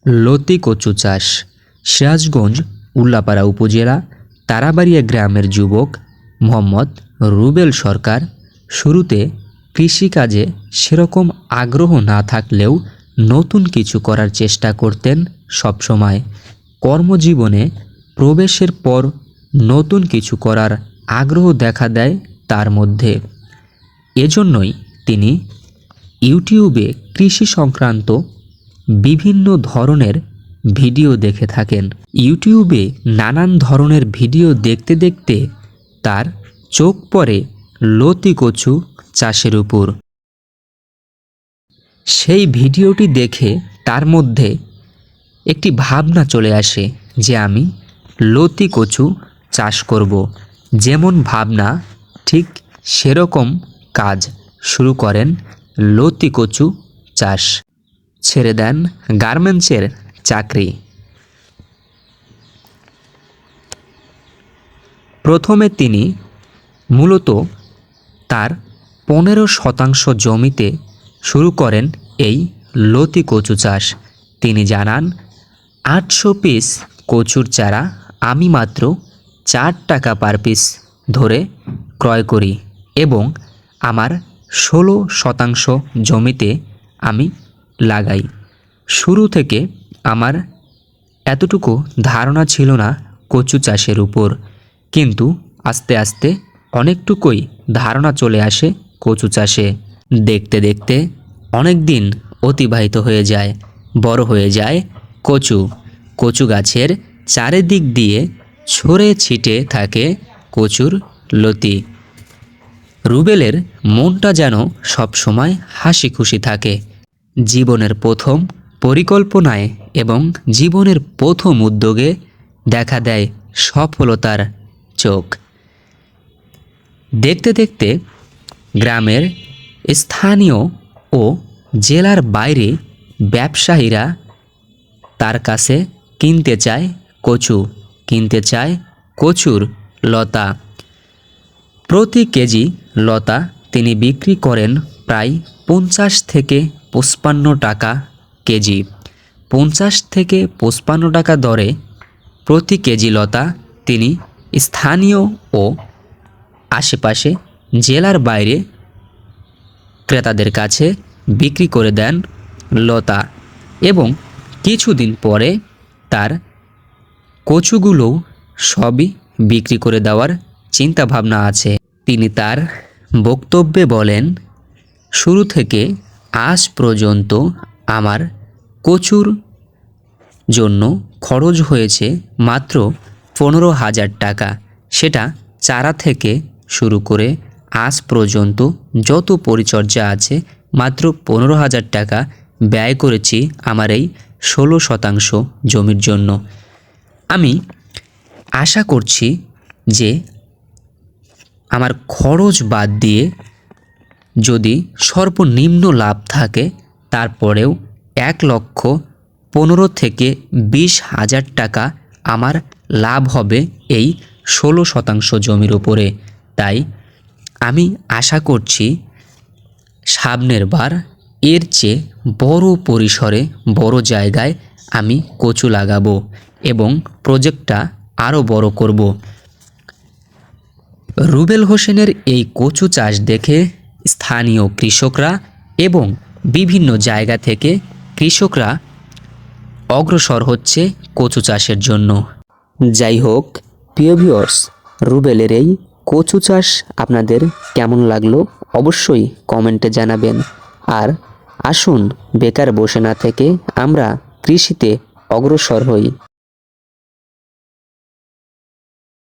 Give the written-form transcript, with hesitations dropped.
লতি কচু চাষ। সিরাজগঞ্জ উল্লাপাড়া উপজেলা তারাবাড়িয়া গ্রামের যুবক মোহাম্মদ রুবেল সরকার শুরুতে কৃষিকাজে সেরকম আগ্রহ না থাকলেও নতুন কিছু করার চেষ্টা করতেন সবসময়। কর্মজীবনে প্রবেশের পর নতুন কিছু করার আগ্রহ দেখা দেয় তার মধ্যে। এজন্যই তিনি ইউটিউবে কৃষি সংক্রান্ত বিভিন্ন ধরনের ভিডিও দেখে থাকেন। ইউটিউবে নানান ধরনের ভিডিও দেখতে দেখতে তার চোখ পড়ে লতি কচু চাষের উপর। সেই ভিডিওটি দেখে তার মধ্যে একটি ভাবনা চলে আসে যে আমি লতি কচু চাষ করব। যেমন ভাবনা ঠিক সেরকম কাজ শুরু করেন লতি কচু চাষ। ছেড়ে দেন গার্মেন্টসের চাকরি। প্রথমে তিনি মূলত তার 15% জমিতে শুরু করেন এই লতি কচু চাষ। তিনি জানান, 800 পিস কচুর চারা আমি মাত্র 4 টাকা পার পিস ধরে ক্রয় করি এবং আমার 16% জমিতে আমি লাগাই। শুরু থেকে আমার এতটুকু ধারণা ছিল না কচু চাষের উপর, কিন্তু আস্তে আস্তে অনেকটুকুই ধারণা চলে আসে কচু চাষে। দেখতে দেখতে অনেক দিন অতিবাহিত হয়ে যায়। বড় হয়ে যায় কচু গাছের চারিদিক দিয়ে ছড়ে ছিটে থাকে কচুর লতি। রুবেলের মনটা যেন সবসময় হাসি খুশি থাকে। জীবনের প্রথম পরিকল্পনায় এবং জীবনের প্রথম উদ্যোগে দেখা দেয় সফলতার চোখ। দেখতে দেখতে গ্রামের স্থানীয় ও জেলার বাইরে ব্যবসায়ীরা তার কাছে কিনতে চায় কচুর লতা। প্রতি কেজি লতা তিনি বিক্রি করেন প্রায় 50 থেকে 55 টাকা কেজি। 50 থেকে 55 টাকা দরে প্রতি কেজি লতা তিনি স্থানীয় ও আশেপাশে জেলার বাইরে ক্রেতাদের কাছে বিক্রি করে দেন লতা। এবং কিছুদিন পরে তার কচুগুলো সবই বিক্রি করে দেওয়ার চিন্তা ভাবনা আছে। তিনি তার বক্তব্যে বলেন, শুরু থেকে আজ পর্যন্ত আমার কচুর জন্য খরচ হয়েছে মাত্র 15,000 টাকা। সেটা চারা থেকে শুরু করে আজ পর্যন্ত যত পরিচর্যা আছে মাত্র 15,000 টাকা ব্যয় করেছি আমার এই 16% জমির জন্য। আমি আশা করছি যে আমার খরচ বাদ দিয়ে যদি সর্বনিম্ন লাভ থাকে তারপরেও 1,15,000 থেকে 20,000 টাকা আমার লাভ হবে এই 16% জমির উপরে। তাই আমি আশা করছি সামনের বার এর চেয়ে বড় পরিসরে বড় জায়গায় আমি কচু লাগাবো এবং প্রজেক্টটা আরও বড় করব। রুবেল হোসেনের এই কচু চাষ দেখে স্থানীয় কৃষকরা এবং বিভিন্ন জায়গা থেকে কৃষকরা অগ্রসর হচ্ছে কচু চাষের জন্য। যাই হোক প্রিয় ভিউয়ার্স, রুবেলের এই কচু চাষ আপনাদের কেমন লাগলো অবশ্যই কমেন্টে জানাবেন। আর আসুন বেকার বসে না থেকে আমরা কৃষিতে অগ্রসর হই।